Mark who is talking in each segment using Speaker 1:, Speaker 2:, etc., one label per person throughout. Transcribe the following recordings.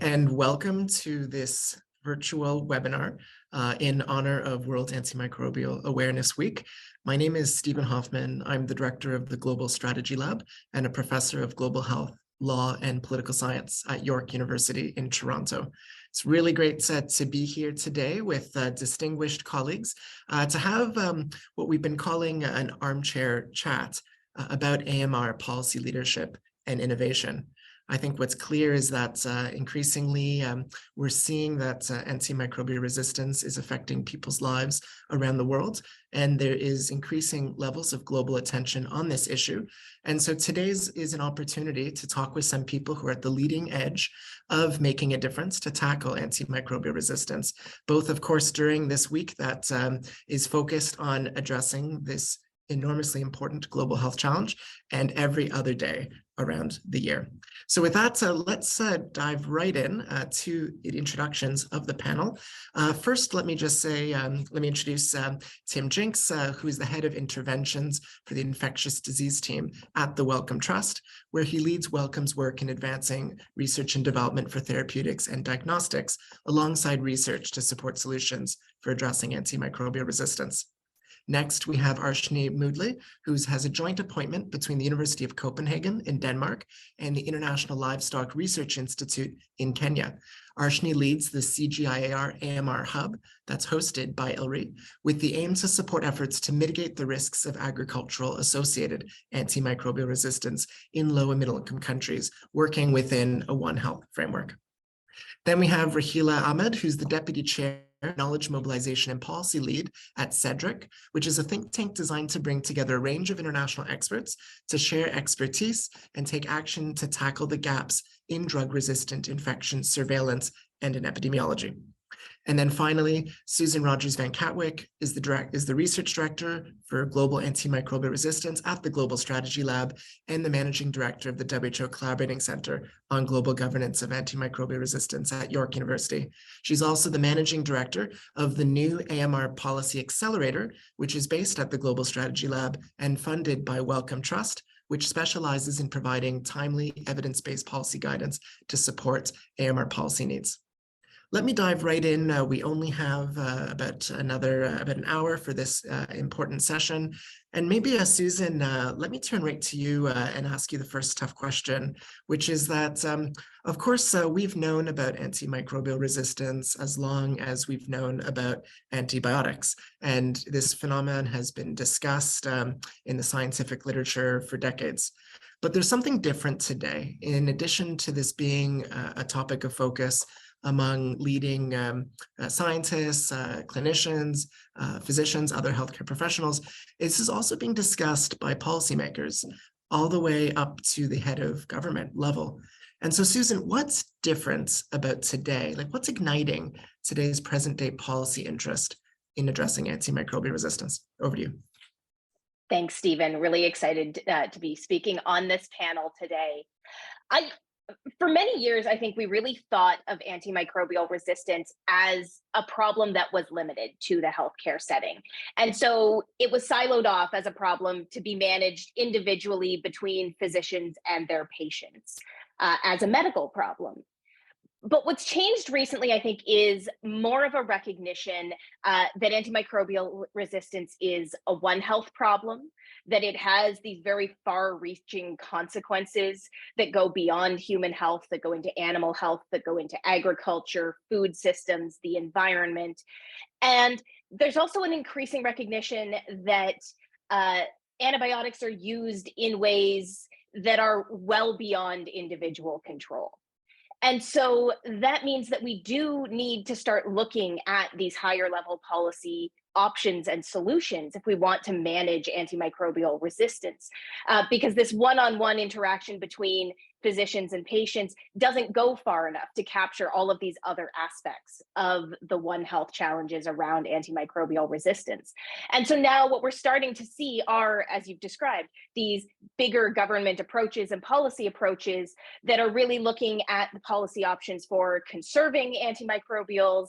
Speaker 1: and welcome to this virtual webinar in honor of World Antimicrobial Awareness Week. My name is Stephen Hoffman. I'm the director of the Global Strategy Lab and a professor of global health, law, and political science at York University in Toronto. It's really great to be here today with distinguished colleagues to have what we've been calling an armchair chat about AMR policy leadership and innovation. I think what's clear is that increasingly we're seeing that antimicrobial resistance is affecting people's lives around the world, and there is increasing levels of global attention on this issue. And so today's is an opportunity to talk with some people who are at the leading edge of making a difference to tackle antimicrobial resistance, both, of course, during this week that is focused on addressing this enormously important global health challenge and every other day around the year. So with that, let's dive right in to the introductions of the panel. First, let me just say, let me introduce Tim Jinks, who is the head of interventions for the infectious disease team at the Wellcome Trust, where he leads Wellcome's work in advancing research and development for therapeutics and diagnostics, alongside research to support solutions for addressing antimicrobial resistance. Next, we have Arshni Moodley, who has a joint appointment between the University of Copenhagen in Denmark and the International Livestock Research Institute in Kenya. Arshni leads the CGIAR AMR Hub that's hosted by ILRI, with the aim to support efforts to mitigate the risks of agricultural-associated antimicrobial resistance in low and middle-income countries, working within a One Health framework. Then we have Rahila Ahmed, who's the deputy chair, Knowledge Mobilization and Policy Lead at CEDRIC, which is a think tank designed to bring together a range of international experts to share expertise and take action to tackle the gaps in drug-resistant infection surveillance and in epidemiology. And then finally, Susan Rogers Van Katwyk is the research director for global antimicrobial resistance at the Global Strategy Lab and the managing director of the WHO Collaborating Center on Global Governance of Antimicrobial Resistance at York University. She's also the managing director of the new AMR Policy Accelerator, which is based at the Global Strategy Lab and funded by Wellcome Trust, which specializes in providing timely evidence-based policy guidance to support AMR policy needs. Let me dive right in. We only have about an hour for this important session. And maybe, Susan, let me turn right to you and ask you the first tough question, which is that, of course, we've known about antimicrobial resistance as long as we've known about antibiotics. And this phenomenon has been discussed in the scientific literature for decades. But there's something different today. In addition to this being a topic of focus among leading scientists, clinicians, physicians, other healthcare professionals, this is also being discussed by policymakers all the way up to the head of government level. And so, Susan, what's different about today? Like, what's igniting today's present-day policy interest in addressing antimicrobial resistance? Over to you.
Speaker 2: Thanks, Stephen. Really excited to be speaking on this panel today. For many years, I think we really thought of antimicrobial resistance as a problem that was limited to the healthcare setting. And so it was siloed off as a problem to be managed individually between physicians and their patients as a medical problem. But what's changed recently, I think, is more of a recognition that antimicrobial resistance is a One Health problem, that it has these very far-reaching consequences that go beyond human health, that go into animal health, that go into agriculture, food systems, the environment. And there's also an increasing recognition that antibiotics are used in ways that are well beyond individual control. And so that means that we do need to start looking at these higher level policy options and solutions if we want to manage antimicrobial resistance, because this one-on-one interaction between physicians and patients doesn't go far enough to capture all of these other aspects of the One Health challenges around antimicrobial resistance. And so now what we're starting to see are, as you've described, these bigger government approaches and policy approaches that are really looking at the policy options for conserving antimicrobials,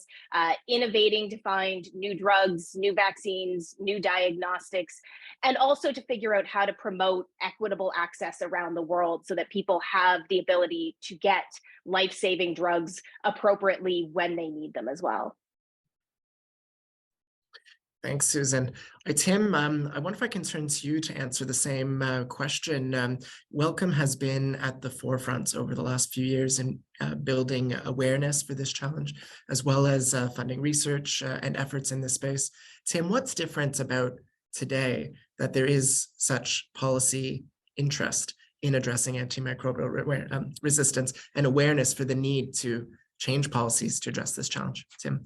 Speaker 2: innovating to find new drugs, new vaccines, new diagnostics, and also to figure out how to promote equitable access around the world so that people have the ability to get life-saving drugs appropriately when they need them as well.
Speaker 1: Thanks, Susan. Tim, I wonder if I can turn to you to answer the same question. Wellcome has been at the forefront over the last few years in building awareness for this challenge, as well as funding research and efforts in this space. Tim, what's different about today that there is such policy interest in addressing antimicrobial resistance and awareness for the need to change policies to address this challenge? Tim.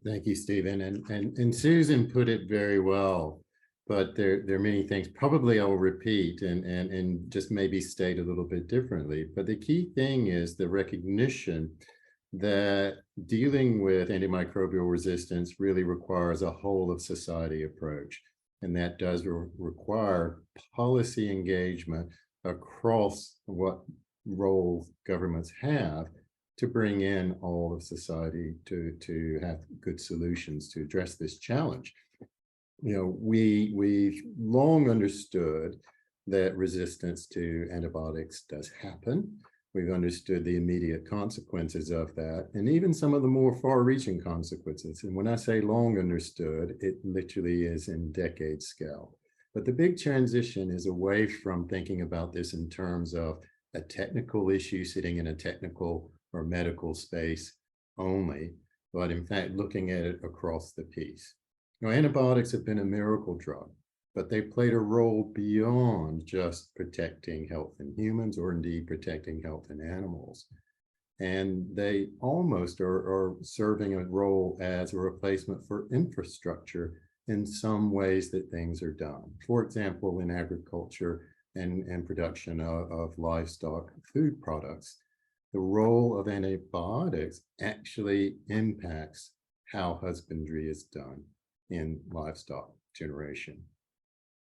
Speaker 3: Thank you, Stephen. And Susan put it very well, but there are many things probably I'll repeat and just maybe state a little bit differently. But the key thing is the recognition that dealing with antimicrobial resistance really requires a whole of society approach. And that does require policy engagement across what roles governments have to bring in all of society to have good solutions to address this challenge. You know, we've long understood that resistance to antibiotics does happen. We've understood the immediate consequences of that, and even some of the more far-reaching consequences. And when I say long understood, it literally is in decade scale. But the big transition is away from thinking about this in terms of a technical issue sitting in a technical or medical space only, but in fact, looking at it across the piece. Now, antibiotics have been a miracle drug, but they played a role beyond just protecting health in humans or indeed protecting health in animals. And they almost are serving a role as a replacement for infrastructure in some ways that things are done. For example, in agriculture and production of livestock food products, the role of antibiotics actually impacts how husbandry is done in livestock generation.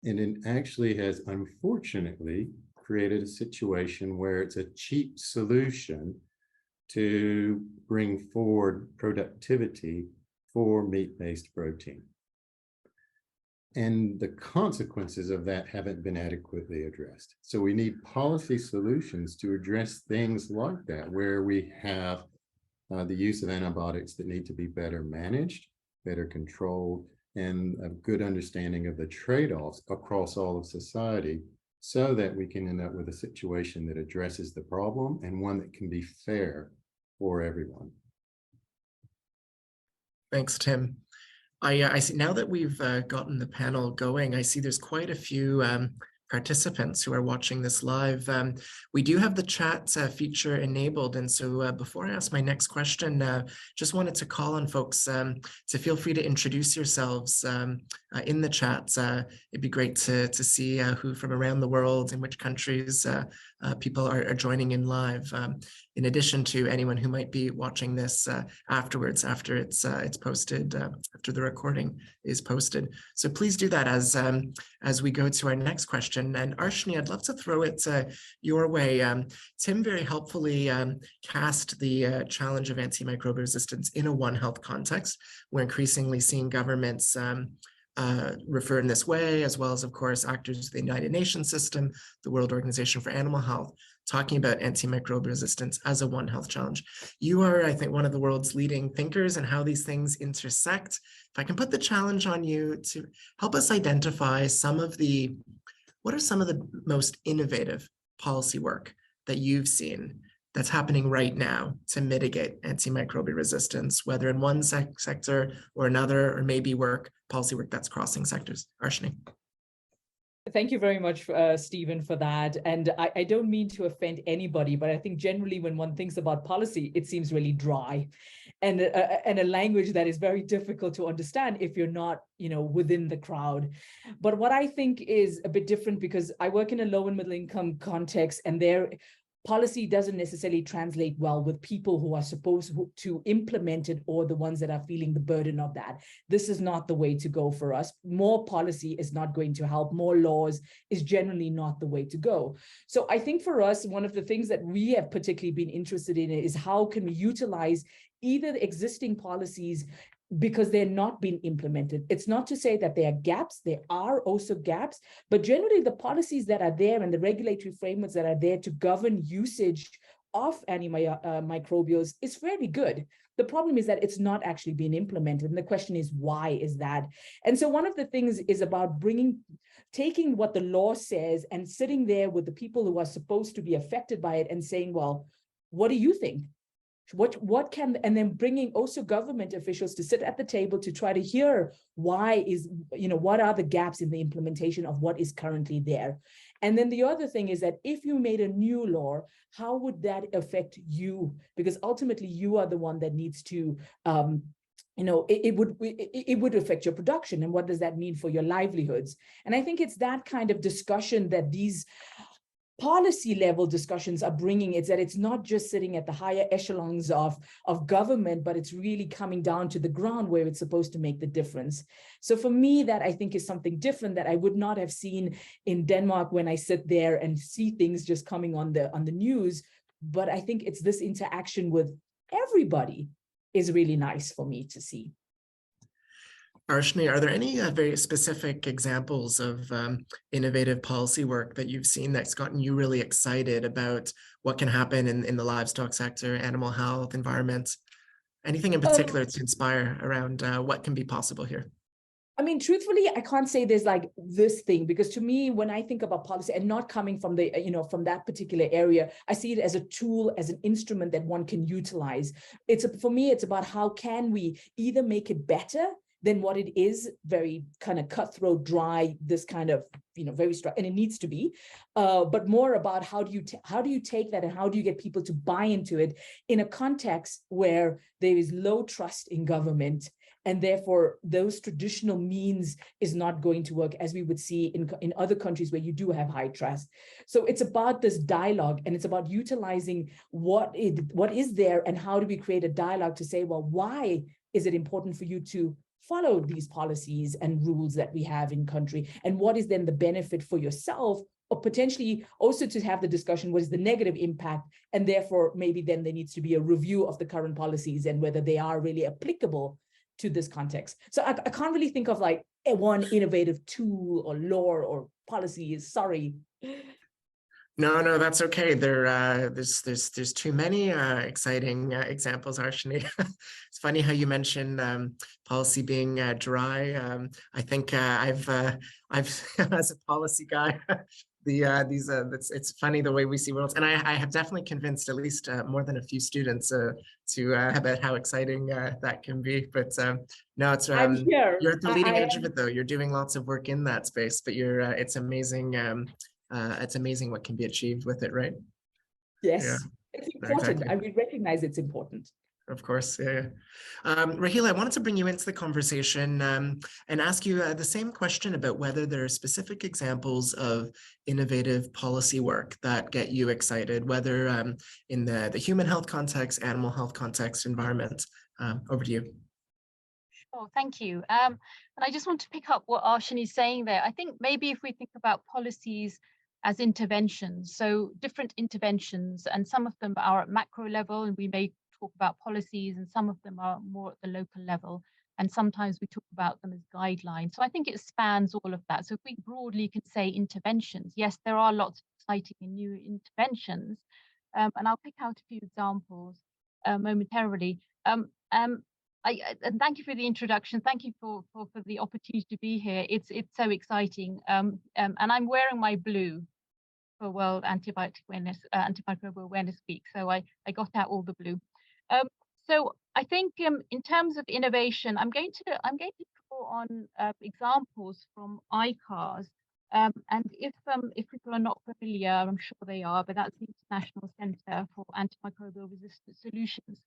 Speaker 3: And it actually has, unfortunately, created a situation where it's a cheap solution to bring forward productivity for meat-based protein. And the consequences of that haven't been adequately addressed. So we need policy solutions to address things like that, where we have the use of antibiotics that need to be better managed, better controlled, and a good understanding of the trade-offs across all of society, so that we can end up with a situation that addresses the problem and one that can be fair for everyone.
Speaker 1: Thanks, Tim. I see now that we've gotten the panel going, I see there's quite a few participants who are watching this live. We do have the chat feature enabled. And so before I ask my next question, just wanted to call on folks to feel free to introduce yourselves in the chat. It'd be great to see who from around the world, in which countries people are joining in live, in addition to anyone who might be watching this afterwards, after it's posted, after the recording is posted. So please do that as we go to our next question. And Arshni, I'd love to throw it your way. Tim very helpfully cast the challenge of antimicrobial resistance in a One Health context. We're increasingly seeing governments refer in this way, as well as, of course, actors of the United Nations system, the World Organization for Animal Health, talking about antimicrobial resistance as a One Health challenge. You are, I think, one of the world's leading thinkers in how these things intersect. If I can put the challenge on you to help us identify what are some of the most innovative policy work that you've seen that's happening right now to mitigate antimicrobial resistance, whether in one sector or another, or maybe policy work that's crossing sectors? Arshni.
Speaker 4: Thank you very much, Stephen, for that. And I don't mean to offend anybody, but I think generally when one thinks about policy, it seems really dry and a language that is very difficult to understand if you're not, within the crowd. But what I think is a bit different, because I work in a low and middle income context, and policy doesn't necessarily translate well with people who are supposed to implement it, or the ones that are feeling the burden of that. This is not the way to go for us. More policy is not going to help. More laws is generally not the way to go. So I think for us, one of the things that we have particularly been interested in is how can we utilize either the existing policies because they're not being implemented. It's not to say that there are gaps, there are also gaps, but generally the policies that are there and the regulatory frameworks that are there to govern usage of antimicrobials is fairly good. The problem is that it's not actually being implemented. And the question is, why is that? And so one of the things is about taking what the law says and sitting there with the people who are supposed to be affected by it and saying, well, what do you think? What can, and then bringing also government officials to sit at the table to try to hear what are the gaps in the implementation of what is currently there. And then the other thing is that if you made a new law, how would that affect you? Because ultimately you are the one that needs to, it would affect your production. And what does that mean for your livelihoods? And I think it's that kind of discussion that these policy level discussions are bringing. It's that it's not just sitting at the higher echelons of government, but it's really coming down to the ground where it's supposed to make the difference. So for me, that I think is something different that I would not have seen in Denmark when I sit there and see things just coming on the news. But I think it's this interaction with everybody is really nice for me to see.
Speaker 1: Arshni, are there any very specific examples of innovative policy work that you've seen that's gotten you really excited about what can happen in the livestock sector, animal health, environment? Anything in particular to inspire around what can be possible here?
Speaker 4: I mean, truthfully, I can't say there's like this thing, because to me, when I think about policy and not coming from the, from that particular area, I see it as a tool, as an instrument that one can utilize. For me, it's about how can we either make it better than what it is, very kind of cutthroat, dry, this kind of, very strong, and it needs to be, but more about how do you take that and how do you get people to buy into it in a context where there is low trust in government, and therefore those traditional means is not going to work, as we would see in other countries where you do have high trust. So it's about this dialogue, and it's about utilizing what is there and how do we create a dialogue to say, well, why is it important for you to follow these policies and rules that we have in country, and what is then the benefit for yourself, or potentially also to have the discussion, what is the negative impact, and therefore maybe then there needs to be a review of the current policies and whether they are really applicable to this context. So I can't really think of like one innovative tool or law or policy. Sorry.
Speaker 1: No, that's okay. There's too many exciting examples, Arshni. It's funny how you mentioned policy being dry. I think I've as a policy guy, it's funny the way we see worlds, and I have definitely convinced at least more than a few students about how exciting that can be. But no, it's
Speaker 4: I'm here.
Speaker 1: You're at the leading edge of it, though. You're doing lots of work in that space, but it's amazing. It's amazing what can be achieved with it, right?
Speaker 4: Yes,
Speaker 1: yeah,
Speaker 4: it's important.
Speaker 1: exactly.
Speaker 4: I recognize it's important.
Speaker 1: Of course, yeah. Raheel, I wanted to bring you into the conversation and ask you the same question about whether there are specific examples of innovative policy work that get you excited, whether in the human health context, animal health context, environment. Over to you.
Speaker 5: Sure, thank you. And I just want to pick up what Arshni is saying there. I think maybe if we think about policies as interventions, so different interventions, and some of them are at macro level, and we may talk about policies, and some of them are more at the local level, and sometimes we talk about them as guidelines. So I think it spans all of that. So if we broadly can say interventions, yes, there are lots of exciting and new interventions, and I'll pick out a few examples momentarily. And thank you for the introduction. Thank you for the opportunity to be here. It's so exciting. And I'm wearing my blue for World Antimicrobial Awareness Week. So I got out all the blue. So I think in terms of innovation, I'm going to draw on examples from ICARS. And if people are not familiar, I'm sure they are, but that's the International Centre for Antimicrobial Resistant Solutions.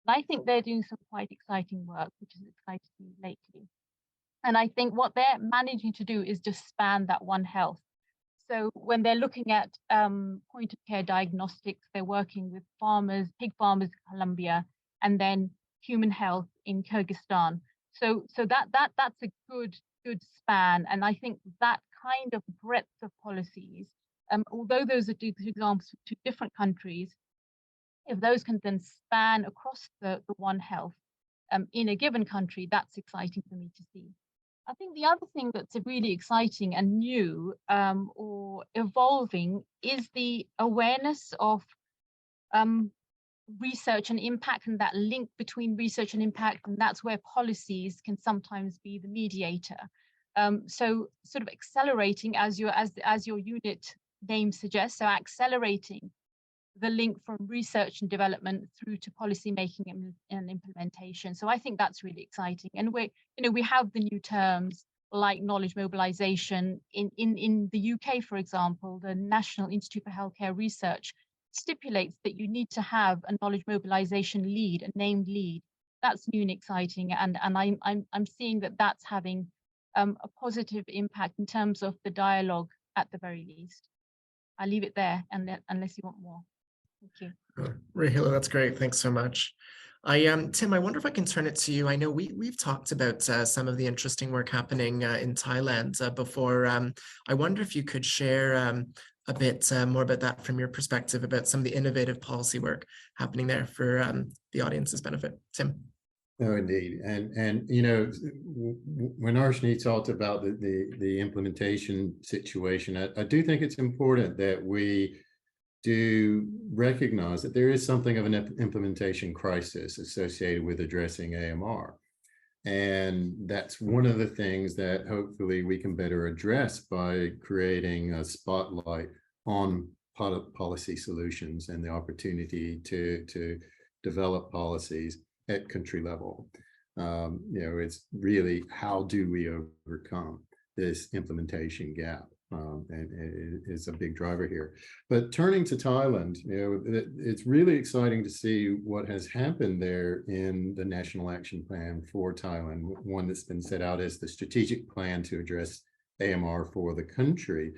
Speaker 5: And I think they're doing some quite exciting work, which has excited me lately. And I think what they're managing to do is just span that One Health. So when they're looking at point of care diagnostics, they're working with pig farmers in Colombia, and then human health in Kyrgyzstan. So that's a good span. And I think that kind of breadth of policies, although those are two examples for two different countries, if those can then span across the One Health, in a given country, that's exciting for me to see. I think the other thing that's really exciting and new or evolving is the awareness of research and impact, and that link between research and impact, and that's where policies can sometimes be the mediator. So sort of accelerating, as your unit name suggests, so accelerating the link from research and development through to policy making and implementation. So I think that's really exciting. And we have the new terms like knowledge mobilization. In the UK, for example, the National Institute for Healthcare Research stipulates that you need to have a knowledge mobilization lead, a named lead. That's new and exciting, and I'm seeing that that's having a positive impact in terms of the dialogue at the very least. I'll leave it there, unless you want more. Thank you.
Speaker 1: Rahila, that's great. Thanks so much. Tim, I wonder if I can turn it to you. I know we've talked about some of the interesting work happening in Thailand before. I wonder if you could share a bit more about that from your perspective, about some of the innovative policy work happening there for the audience's benefit. Tim.
Speaker 3: No, indeed. And you know, when Arshni talked about the implementation situation, I do think it's important that we do recognize that there is something of an implementation crisis associated with addressing AMR. And that's one of the things that hopefully we can better address by creating a spotlight on policy solutions and the opportunity to develop policies at country level. You know, it's really, how do we overcome this implementation gap? And it is a big driver here. But turning to Thailand, you know, it's really exciting to see what has happened there in the National Action Plan for Thailand, one that's been set out as the strategic plan to address AMR for the country.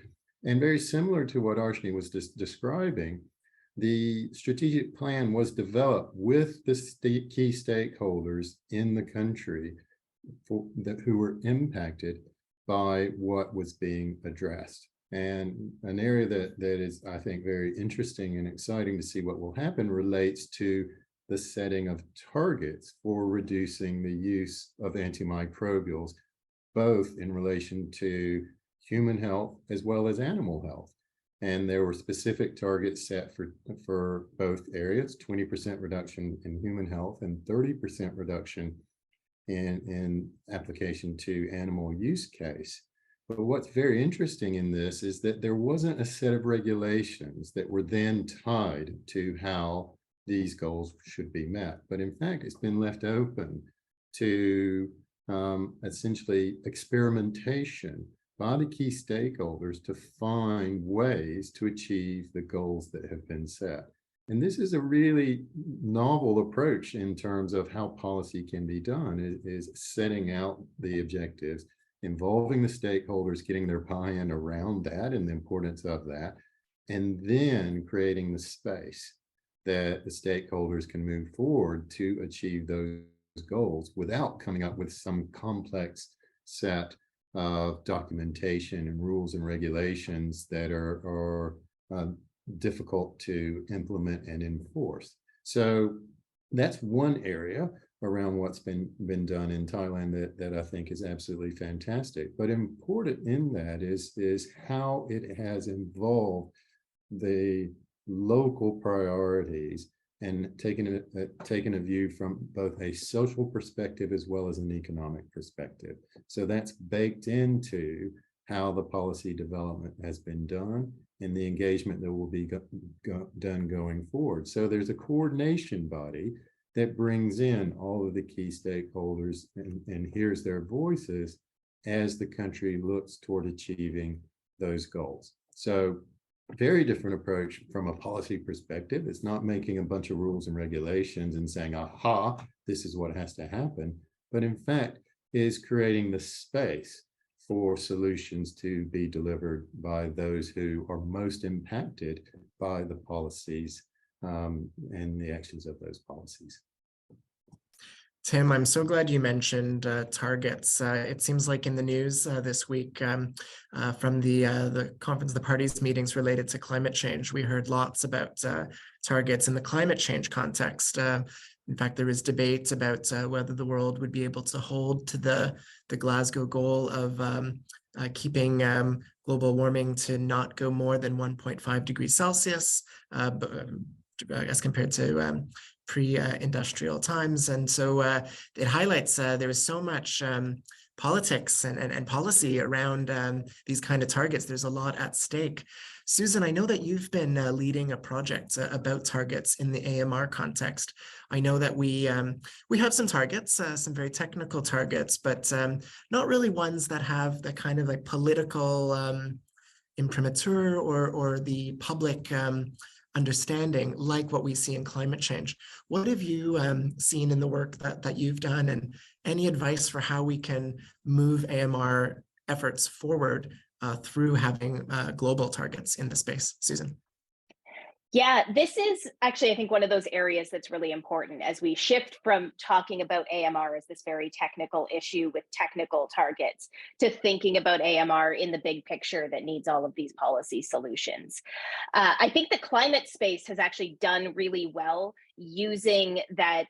Speaker 3: And very similar to what Arshni was describing, the strategic plan was developed with the key stakeholders in the country who were impacted by what was being addressed. And an area that is, I think, very interesting and exciting to see what will happen relates to the setting of targets for reducing the use of antimicrobials, both in relation to human health as well as animal health. And there were specific targets set for both areas, 20% reduction in human health and 30% reduction in application to animal use case. But what's very interesting in this is that there wasn't a set of regulations that were then tied to how these goals should be met. But in fact, it's been left open to essentially experimentation by the key stakeholders to find ways to achieve the goals that have been set. And this is a really novel approach in terms of how policy can be done, is setting out the objectives, involving the stakeholders, getting their buy-in around that and the importance of that, and then creating the space that the stakeholders can move forward to achieve those goals without coming up with some complex set of documentation and rules and regulations that are difficult to implement and enforce. So that's one area around what's been done in Thailand that I think is absolutely fantastic. But important in that is how it has involved the local priorities and taken a view from both a social perspective as well as an economic perspective. So that's baked into how the policy development has been done and the engagement that will be done going forward. So there's a coordination body that brings in all of the key stakeholders and hears their voices as the country looks toward achieving those goals. So very different approach from a policy perspective. It's not making a bunch of rules and regulations and saying, aha, this is what has to happen, but in fact is creating the space for solutions to be delivered by those who are most impacted by the policies and the actions of those policies.
Speaker 1: Tim, I'm so glad you mentioned targets. It seems like in the news this week from the conference of the parties meetings related to climate change, we heard lots about targets in the climate change context. In fact, there is debate about whether the world would be able to hold to the Glasgow goal of keeping global warming to not go more than 1.5 degrees Celsius, as compared to pre-industrial times. And so it highlights there is so much politics and policy around these kind of targets. There's a lot at stake. Susan, I know that you've been leading a project about targets in the AMR context. I know that we have some targets, some very technical targets, but not really ones that have the kind of like political imprimatur or the public understanding like what we see in climate change. What have you seen in the work that you've done, and any advice for how we can move AMR efforts forward through having global targets in the space? Susan.
Speaker 2: Yeah, this is actually, I think, one of those areas that's really important as we shift from talking about AMR as this very technical issue with technical targets to thinking about AMR in the big picture that needs all of these policy solutions. I think the climate space has actually done really well using that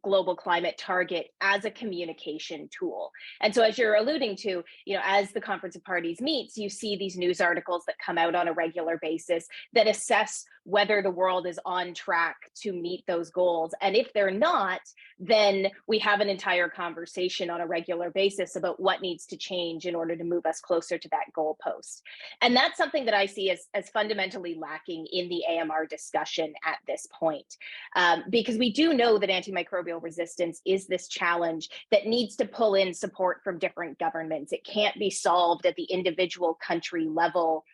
Speaker 2: global climate target as a communication tool. And so as you're alluding to, as the Conference of Parties meets, you see these news articles that come out on a regular basis that assess whether the world is on track to meet those goals. And if they're not, then we have an entire conversation on a regular basis about what needs to change in order to move us closer to that goalpost. And that's something that I see as fundamentally lacking in the AMR discussion at this point, because we do know that antimicrobial resistance is this challenge that needs to pull in support from different governments. It can't be solved at the individual country level.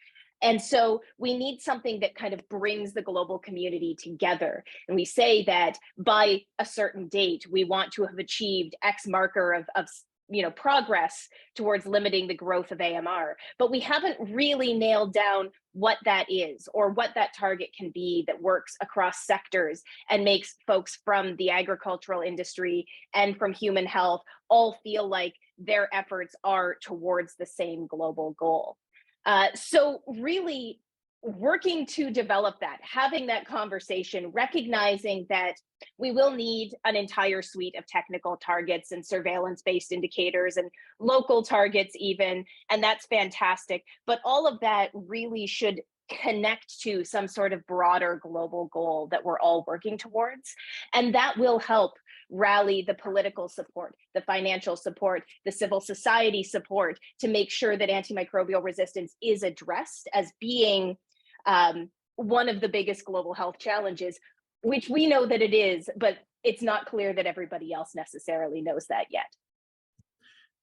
Speaker 2: And so we need something that kind of brings the global community together. And we say that by a certain date, we want to have achieved X marker of progress towards limiting the growth of AMR, but we haven't really nailed down what that is or what that target can be that works across sectors and makes folks from the agricultural industry and from human health all feel like their efforts are towards the same global goal. So really working to develop that, having that conversation, recognizing that we will need an entire suite of technical targets and surveillance-based indicators and local targets even, and that's fantastic. But all of that really should connect to some sort of broader global goal that we're all working towards. And that will help rally the political support, the financial support, the civil society support to make sure that antimicrobial resistance is addressed as being one of the biggest global health challenges, which we know that it is, but it's not clear that everybody else necessarily knows that yet.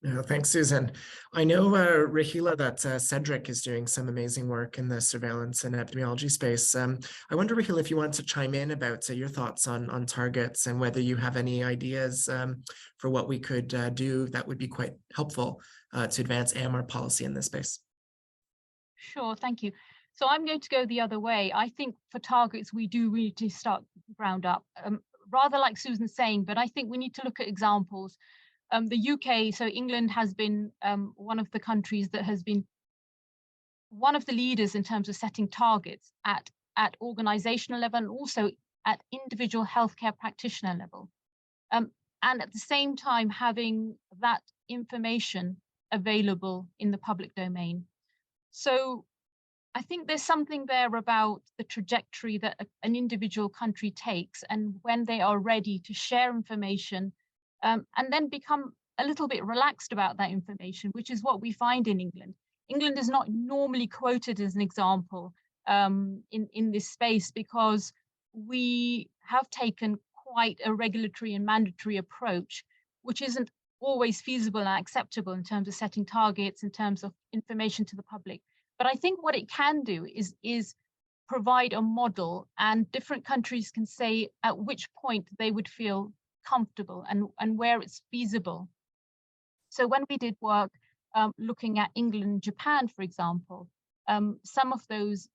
Speaker 1: No, thanks, Susan. I know, Rahila, that Cedric is doing some amazing work in the surveillance and epidemiology space. I wonder, Rahila, if you want to chime in about your thoughts on targets and whether you have any ideas for what we could do that would be quite helpful to advance AMR policy in this space.
Speaker 5: Sure, thank you. So I'm going to go the other way. I think for targets, we do need to start ground up, rather like Susan's saying, but I think we need to look at examples. The UK, so England has been one of the countries that has been one of the leaders in terms of setting targets at organizational level and also at individual healthcare practitioner level. And at the same time, having that information available in the public domain. So I think there's something there about the trajectory that an individual country takes and when they are ready to share information and then become a little bit relaxed about that information, which is what we find in England. England is not normally quoted as an example in this space because we have taken quite a regulatory and mandatory approach, which isn't always feasible and acceptable in terms of setting targets, in terms of information to the public. But I think what it can do is provide a model, and different countries can say at which point they would feel comfortable and where it's feasible. So when we did work looking at England and Japan, for example, some of those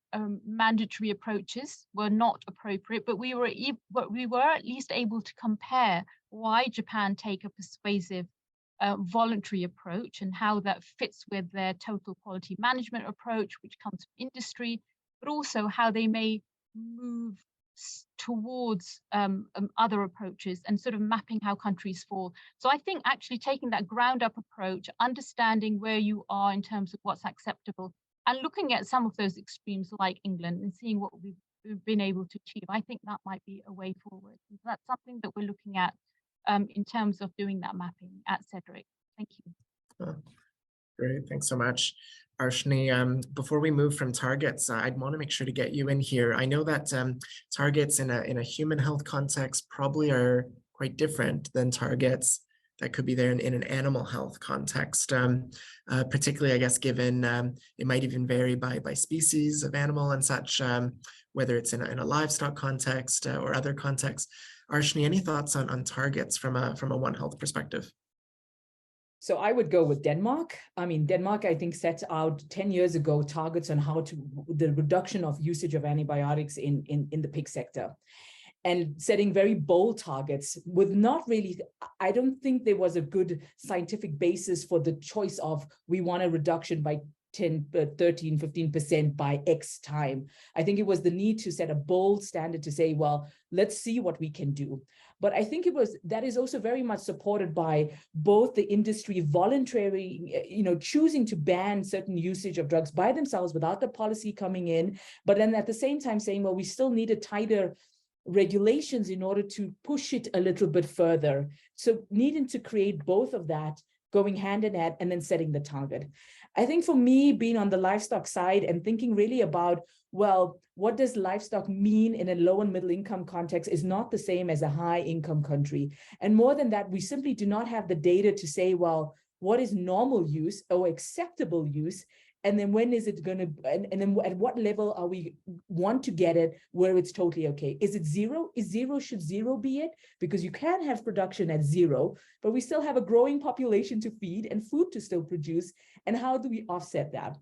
Speaker 5: mandatory approaches were not appropriate, but we were at least able to compare why Japan take a persuasive voluntary approach and how that fits with their total quality management approach, which comes from industry, but also how they may move towards other approaches and sort of mapping how countries fall. So I think actually taking that ground up approach, understanding where you are in terms of what's acceptable, and looking at some of those extremes like England and seeing what we've been able to achieve, I think that might be a way forward. So that's something that we're looking at in terms of doing that mapping at Cedric. Thank you.
Speaker 1: Oh, great, thanks so much. Arshni, before we move from targets, I'd want to make sure to get you in here. I know that targets in a human health context probably are quite different than targets that could be there in an animal health context, particularly, I guess, given it might even vary by species of animal and such, whether it's in a livestock context or other contexts. Arshni, any thoughts on targets from a One Health perspective?
Speaker 4: So I would go with Denmark. I mean, Denmark, I think, set out 10 years ago targets on the reduction of usage of antibiotics in the pig sector, and setting very bold targets with not really, I don't think there was a good scientific basis for the choice of we want a reduction by 10, 13, 15% by X time. I think it was the need to set a bold standard to say, well, let's see what we can do. But I think that is also very much supported by both the industry voluntarily, choosing to ban certain usage of drugs by themselves without the policy coming in, but then at the same time saying, well, we still need a tighter regulations in order to push it a little bit further. So needing to create both of that, going hand in hand, and then setting the target. I think for me, being on the livestock side and thinking really about, well, what does livestock mean in a low and middle income context is not the same as a high income country. And more than that, we simply do not have the data to say, well, what is normal use or acceptable use? And then when is it going to, and then at what level are we want to get it where it's totally okay? Is it zero? Should zero be it? Because you can have production at zero, but we still have a growing population to feed and food to still produce. And how do we offset that?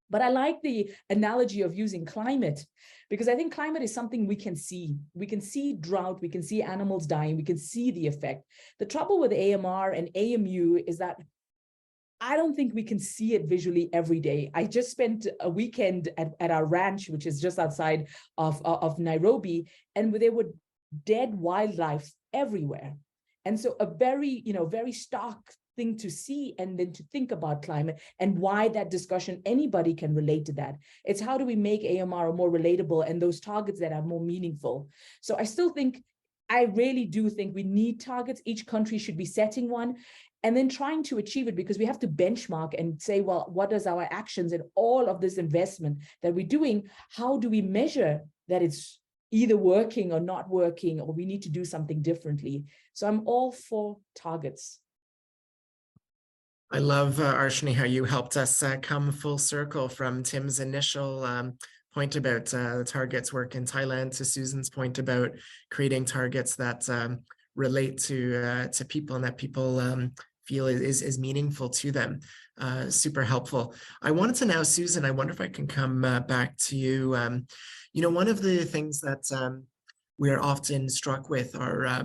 Speaker 4: But I like the analogy of using climate, because I think climate is something we can see. We can see drought, we can see animals dying, we can see the effect. The trouble with AMR and AMU is that I don't think we can see it visually every day. I just spent a weekend at our ranch, which is just outside of Nairobi, and there were dead wildlife everywhere. And so a very stark thing to see, and then to think about climate and why that discussion, anybody can relate to that. It's how do we make AMR more relatable and those targets that are more meaningful. So I really do think we need targets. Each country should be setting one, and then trying to achieve it, because we have to benchmark and say, well, what is our actions and all of this investment that we're doing? How do we measure that it's either working or not working, or we need to do something differently? So I'm all for targets.
Speaker 1: I love, Arshni, how you helped us come full circle from Tim's initial point about the targets work in Thailand to Susan's point about creating targets that relate to people and that people feel is meaningful to them. Super helpful. I wanted to now, Susan, I wonder if I can come back to you. One of the things that we are often struck with are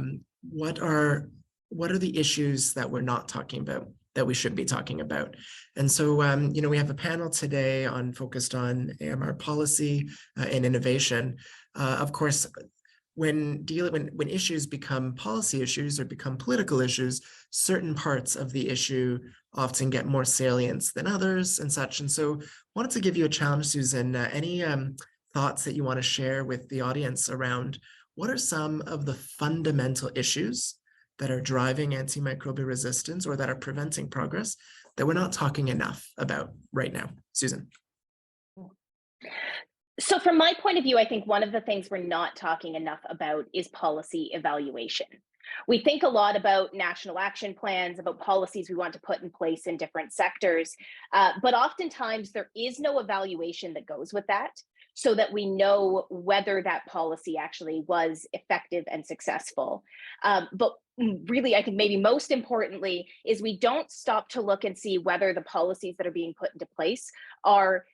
Speaker 1: what are the issues that we're not talking about that we should be talking about. And so, we have a panel today focused on AMR policy and innovation. Of course, when issues become policy issues or become political issues, certain parts of the issue often get more salience than others and such. And so wanted to give you a challenge, Susan. Any thoughts that you want to share with the audience around what are some of the fundamental issues that are driving antimicrobial resistance or that are preventing progress that we're not talking enough about right now? Susan.
Speaker 2: So from my point of view, I think one of the things we're not talking enough about is policy evaluation. We think a lot about national action plans, about policies we want to put in place in different sectors, but oftentimes there is no evaluation that goes with that, so that we know whether that policy actually was effective and successful. But really, I think maybe most importantly is we don't stop to look and see whether the policies that are being put into place are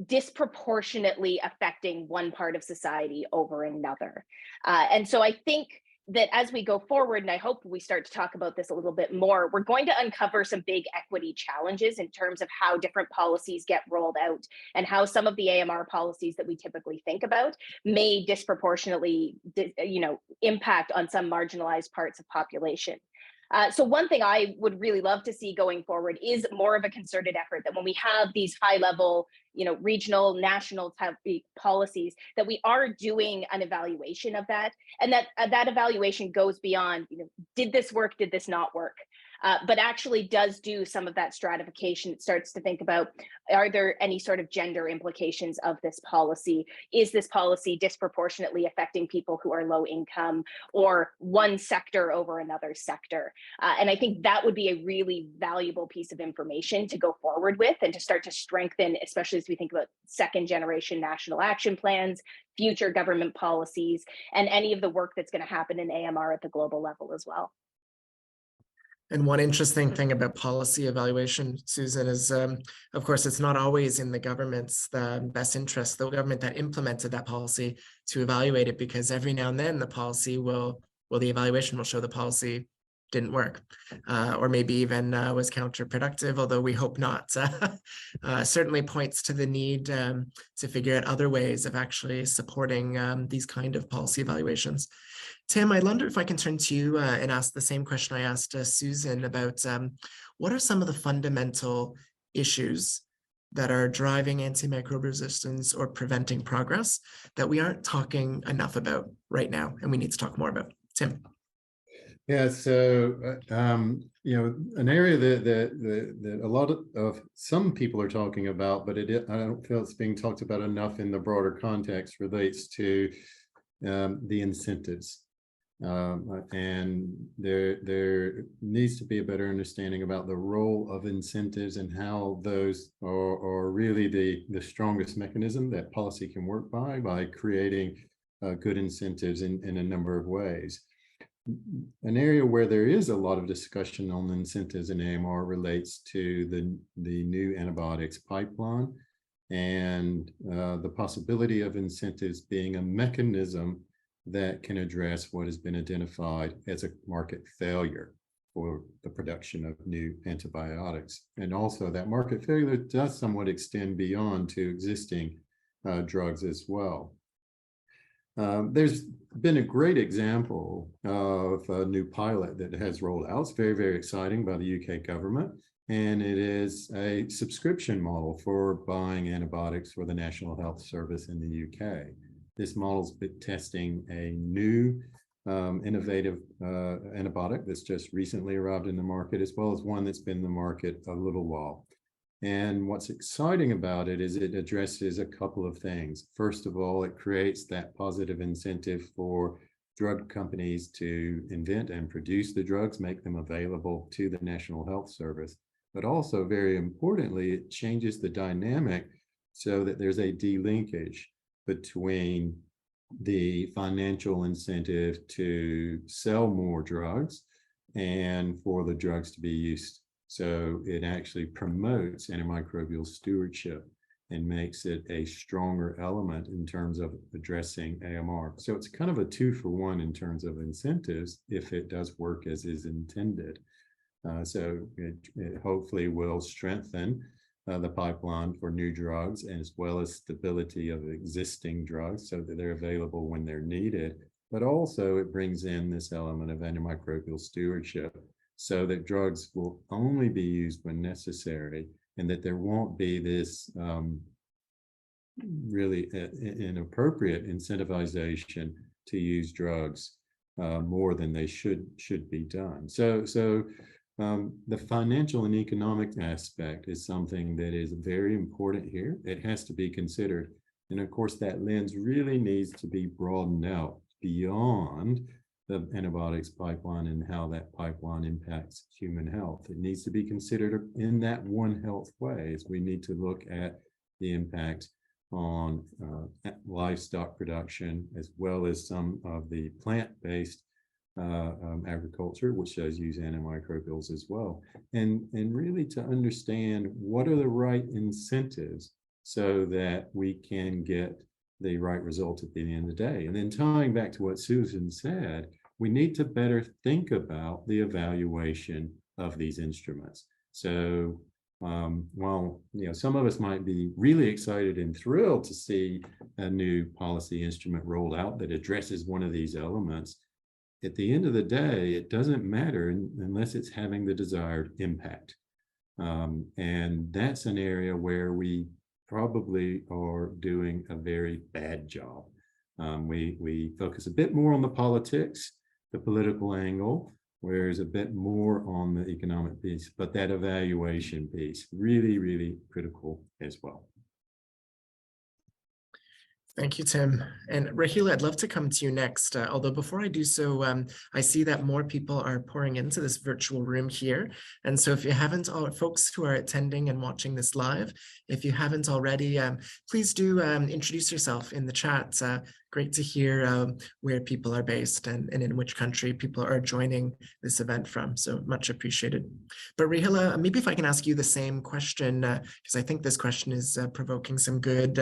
Speaker 2: disproportionately affecting one part of society over another. And so I think that as we go forward, and I hope we start to talk about this a little bit more, we're going to uncover some big equity challenges in terms of how different policies get rolled out and how some of the AMR policies that we typically think about may disproportionately, impact on some marginalized parts of population. So one thing I would really love to see going forward is more of a concerted effort, that when we have these high level, regional, national type policies, that we are doing an evaluation of that, and that that evaluation goes beyond, did this work, did this not work? But actually does do some of that stratification. It starts to think about, are there any sort of gender implications of this policy? Is this policy disproportionately affecting people who are low income, or one sector over another sector? And I think that would be a really valuable piece of information to go forward with and to start to strengthen, especially as we think about second generation national action plans, future government policies, and any of the work that's going to happen in AMR at the global level as well.
Speaker 1: And one interesting thing about policy evaluation, Susan, is, of course, it's not always in the government's best interest, the government that implemented that policy, to evaluate it, because every now and then the evaluation will show the policy didn't work, or maybe even was counterproductive, although we hope not. Certainly points to the need to figure out other ways of actually supporting these kind of policy evaluations. Tim, I wonder if I can turn to you and ask the same question I asked Susan about what are some of the fundamental issues that are driving antimicrobial resistance or preventing progress that we aren't talking enough about right now and we need to talk more about? Tim.
Speaker 3: Yeah, so an area that a lot of some people are talking about, but I don't feel it's being talked about enough in the broader context, relates to the incentives. And there needs to be a better understanding about the role of incentives and how those are really the strongest mechanism that policy can work by creating good incentives in a number of ways. An area where there is a lot of discussion on incentives in AMR relates to the new antibiotics pipeline and the possibility of incentives being a mechanism that can address what has been identified as a market failure for the production of new antibiotics. And also that market failure does somewhat extend beyond to existing drugs as well. There's been a great example of a new pilot that has rolled out. It's very, very exciting by the UK government. And it is a subscription model for buying antibiotics for the National Health Service in the UK. This model's been testing a new innovative antibiotic that's just recently arrived in the market, as well as one that's been in the market a little while. And what's exciting about it is it addresses a couple of things. First of all, it creates that positive incentive for drug companies to invent and produce the drugs, make them available to the National Health Service. But also, very importantly, it changes the dynamic so that there's a delinkage between the financial incentive to sell more drugs and for the drugs to be used. So it actually promotes antimicrobial stewardship and makes it a stronger element in terms of addressing AMR. So it's kind of a 2-for-1 in terms of incentives if it does work as is intended. So it hopefully will strengthen the pipeline for new drugs, and as well as stability of existing drugs so that they're available when they're needed. But also it brings in this element of antimicrobial stewardship, so that drugs will only be used when necessary, and that there won't be this really inappropriate incentivization to use drugs more than they should be done. So the financial and economic aspect is something that is very important here. It has to be considered. And of course, that lens really needs to be broadened out beyond the antibiotics pipeline and how that pipeline impacts human health. It needs to be considered in that One Health way, as we need to look at the impact on livestock production, as well as some of the plant-based agriculture, which does use antimicrobials as well. And really to understand what are the right incentives so that we can get the right result at the end of the day. And then tying back to what Susan said, we need to better think about the evaluation of these instruments. So while some of us might be really excited and thrilled to see a new policy instrument rolled out that addresses one of these elements, at the end of the day, it doesn't matter unless it's having the desired impact. And that's an area where we probably are doing a very bad job. We focus a bit more on the politics, the political angle, whereas a bit more on the economic piece, but that evaluation piece, really, really critical as well.
Speaker 1: Thank you, Tim. And Rahila, I'd love to come to you next. Although before I do so, I see that more people are pouring into this virtual room here. And so if you haven't, folks who are attending and watching this live, if you haven't already, please do introduce yourself in the chat. Great to hear where people are based and in which country people are joining this event from. So much appreciated. But Rahila, maybe if I can ask you the same question, because I think this question is provoking some good,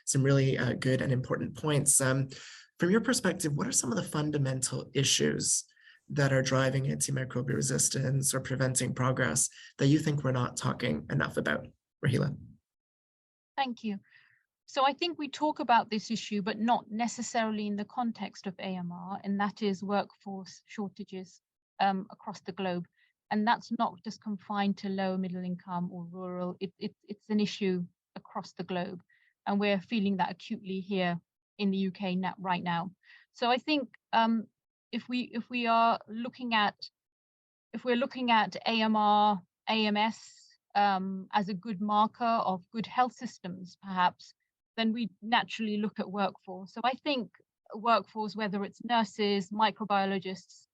Speaker 1: some really good and important points. From your perspective, what are some of the fundamental issues that are driving antimicrobial resistance or preventing progress that you think we're not talking enough about? Rahila.
Speaker 5: Thank you. So I think we talk about this issue, but not necessarily in the context of AMR, and that is workforce shortages across the globe. And that's not just confined to low middle income or rural. It's an issue across the globe. And we're feeling that acutely here in the UK right now. So I think if we're looking at AMR, AMS as a good marker of good health systems, perhaps, then we naturally look at workforce. So I think workforce, whether it's nurses, microbiologists,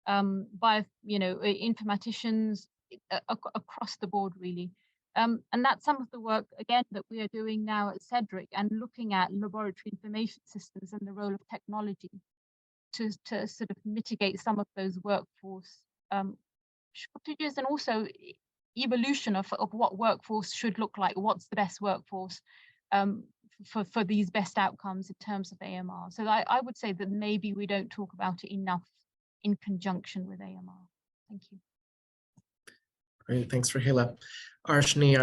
Speaker 5: informaticians, across the board, really. And that's some of the work, again, that we are doing now at Cedric and looking at laboratory information systems and the role of technology to sort of mitigate some of those workforce shortages, and also evolution of what workforce should look like, what's the best workforce for these best outcomes in terms of AMR. So I would say that maybe we don't talk about it enough in conjunction with AMR. Thank you.
Speaker 1: Great, thanks, Rahila. Arshni,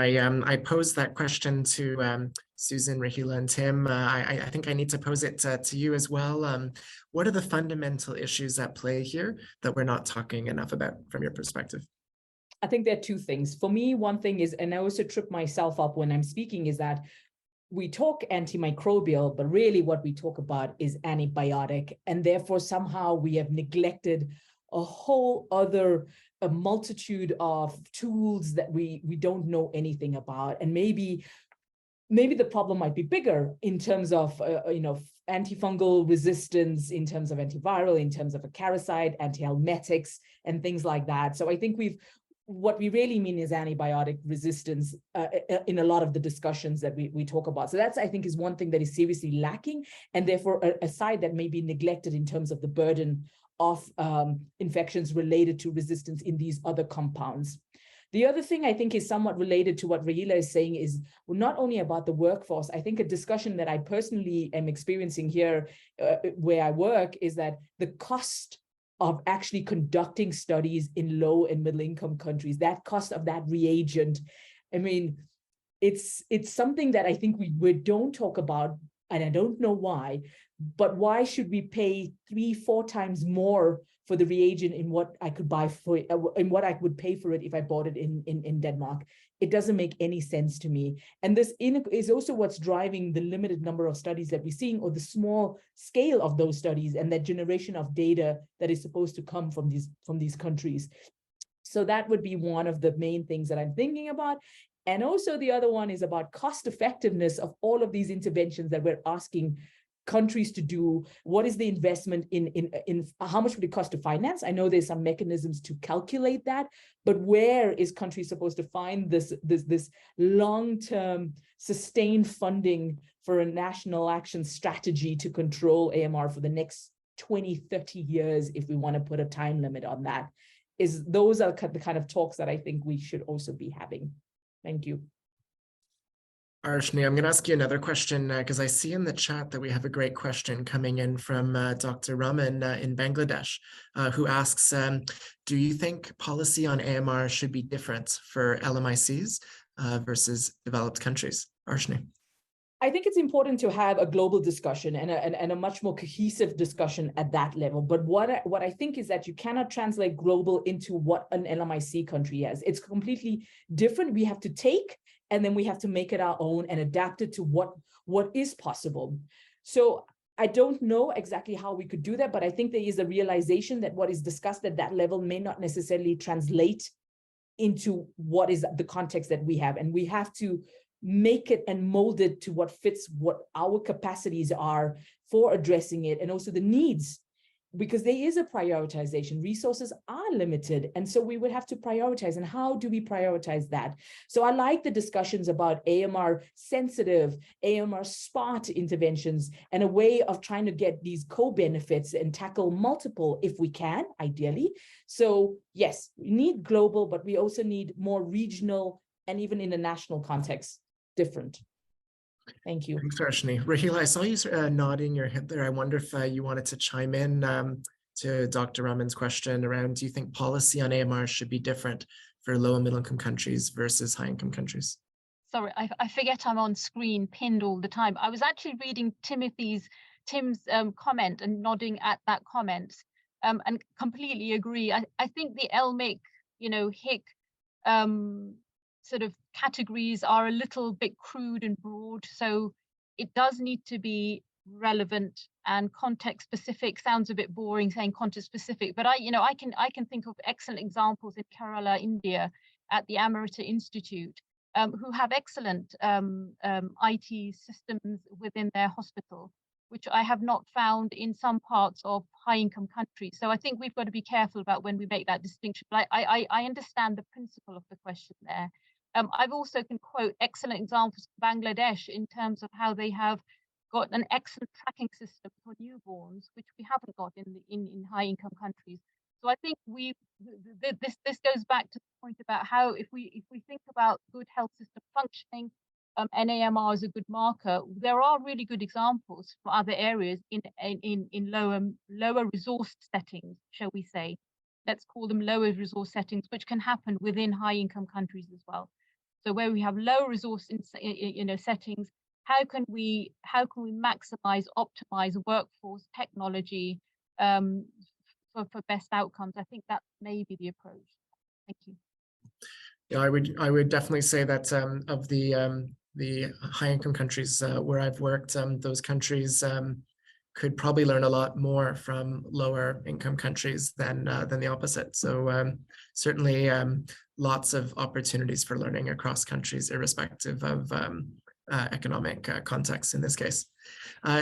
Speaker 1: I posed that question to Susan, Rahila, and Tim. I think I need to pose it to you as well. What are the fundamental issues at play here that we're not talking enough about from your perspective?
Speaker 4: I think there are two things. For me, one thing is, and I also trip myself up when I'm speaking, is that we talk antimicrobial, but really what we talk about is antibiotic. And therefore, somehow we have neglected a whole other multitude of tools that we don't know anything about. And maybe the problem might be bigger in terms of antifungal resistance, in terms of antiviral, in terms of acaricide, antihelmetics, and things like that. So I think what we really mean is antibiotic resistance in a lot of the discussions that we talk about. So that's, I think, is one thing that is seriously lacking, and therefore a side that may be neglected in terms of the burden of infections related to resistance in these other compounds. The other thing I think is somewhat related to what Rahila is saying is not only about the workforce. I think a discussion that I personally am experiencing here where I work is that the cost of actually conducting studies in low and middle income countries, that cost of that reagent, I mean, it's something that I think we don't talk about, and I don't know why, but why should we pay 3-4 times more for the reagent in what I could buy for it, in what I would pay for it if I bought it in Denmark? It doesn't make any sense to me. And this is also what's driving the limited number of studies that we're seeing, or the small scale of those studies, and that generation of data that is supposed to come from these countries. So that would be one of the main things that I'm thinking about. And also the other one is about cost effectiveness of all of these interventions that we're asking countries to do. What is the investment in how much would it cost to finance? I know there's some mechanisms to calculate that, but where is countries supposed to find this long-term sustained funding for a national action strategy to control AMR for the next 20-30 years, if we want to put a time limit on that? Those are the kind of talks that I think we should also be having. Thank you.
Speaker 1: Arshni, I'm going to ask you another question because I see in the chat that we have a great question coming in from Dr. Raman in Bangladesh, who asks, do you think policy on AMR should be different for LMICs versus developed countries? Arshni.
Speaker 4: I think it's important to have a global discussion and a much more cohesive discussion at that level. But what I think is that you cannot translate global into what an LMIC country has. It's completely different. We have to take, and then we have to make it our own and adapt it to what is possible. So I don't know exactly how we could do that, but I think there is a realization that what is discussed at that level may not necessarily translate into what is the context that we have. And we have to make it and mold it to what fits what our capacities are for addressing it, and also the needs, because there is a prioritization. Resources are limited, and so we would have to prioritize. And how do we prioritize that? So I like the discussions about AMR sensitive, AMR smart interventions, and a way of trying to get these co-benefits and tackle multiple if we can, ideally. So yes, we need global, but we also need more regional and even in the national context, different. Thank you.
Speaker 1: Thanks, Arshni. Rahila, I saw you nodding your head there. I wonder if you wanted to chime in to Dr. Raman's question around, do you think policy on AMR should be different for low and middle income countries versus high income countries?
Speaker 5: Sorry, I forget I'm on screen pinned all the time. I was actually reading Tim's comment and nodding at that comment and completely agree. I think the LMIC, HIC sort of categories are a little bit crude and broad, so it does need to be relevant and context specific. Sounds a bit boring saying context specific, but I can think of excellent examples in Kerala, India, at the Amrita Institute, who have excellent IT systems within their hospital, which I have not found in some parts of high income countries. So I think we've got to be careful about when we make that distinction. But I understand the principle of the question there. I've also can quote excellent examples of Bangladesh in terms of how they have got an excellent tracking system for newborns, which we haven't got in high income countries. So I think this goes back to the point about how if we think about good health system functioning, NAMR is a good marker. There are really good examples for other areas in lower resource settings, shall we say. Let's call them lower resource settings, which can happen within high income countries as well. So where we have low resource settings, how can we maximize, optimize workforce technology for best outcomes? I think that may be the approach. Thank you.
Speaker 1: Yeah, I would definitely say that of the high income countries where I've worked, those countries could probably learn a lot more from lower income countries than the opposite. So certainly lots of opportunities for learning across countries, irrespective of economic context in this case.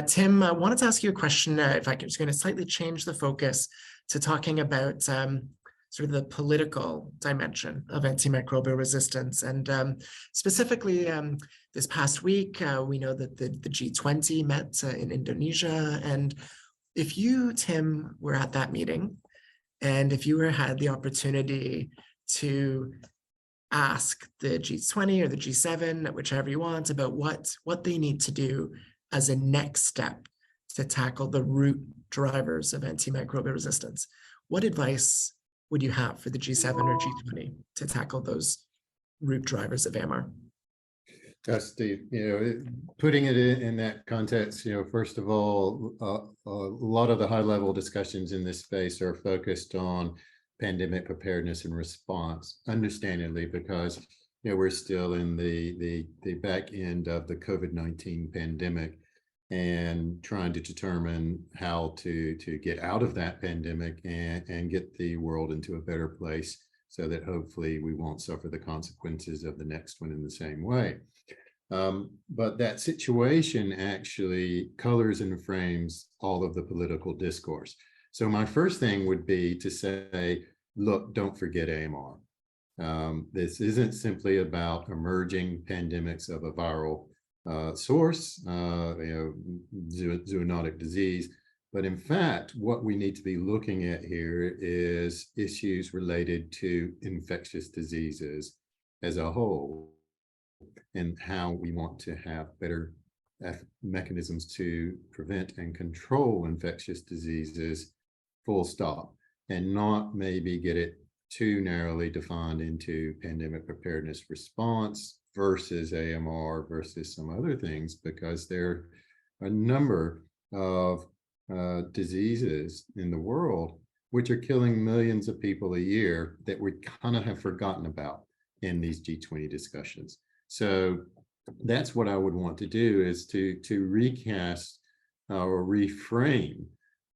Speaker 1: Tim, I wanted to ask you a question, if I can, just going to slightly change the focus to talking about sort of the political dimension of antimicrobial resistance. And specifically this past week, we know that the G20 met in Indonesia. And if you, Tim, were at that meeting, and if you had the opportunity to ask the G20 or the G7, whichever you want, about what they need to do as a next step to tackle the root drivers of antimicrobial resistance, what advice would you have for the G7 or G20 to tackle those root drivers of AMR?
Speaker 3: Steve, putting it in that context, first of all, a lot of the high-level discussions in this space are focused on pandemic preparedness and response, understandably, because we're still in the back end of the COVID-19 pandemic and trying to determine how to get out of that pandemic and get the world into a better place so that hopefully we won't suffer the consequences of the next one in the same way. But that situation actually colors and frames all of the political discourse. So my first thing would be to say, look, don't forget AMR. This isn't simply about emerging pandemics of a viral source, zoonotic disease, but in fact, what we need to be looking at here is issues related to infectious diseases as a whole. and how we want to have better mechanisms to prevent and control infectious diseases, full stop, and not maybe get it too narrowly defined into pandemic preparedness response versus AMR versus some other things, because there are a number of diseases in the world which are killing millions of people a year that we kind of have forgotten about in these G20 discussions. So that's what I would want to do, is to recast or reframe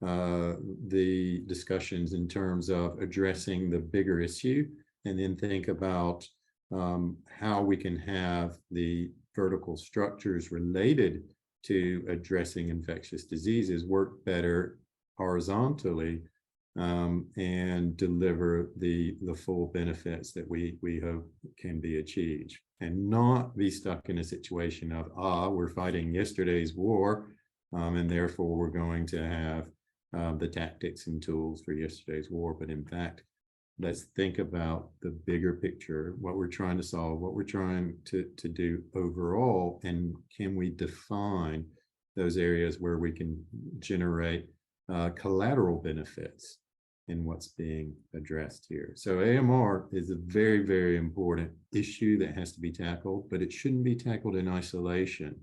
Speaker 3: the discussions in terms of addressing the bigger issue, and then think about how we can have the vertical structures related to addressing infectious diseases work better horizontally, and deliver the full benefits that we hope can be achieved, and not be stuck in a situation of, we're fighting yesterday's war, and therefore we're going to have the tactics and tools for yesterday's war. But in fact, let's think about the bigger picture, what we're trying to solve, what we're trying to do overall, and can we define those areas where we can generate collateral benefits in what's being addressed here. So AMR is a very, very important issue that has to be tackled, but it shouldn't be tackled in isolation.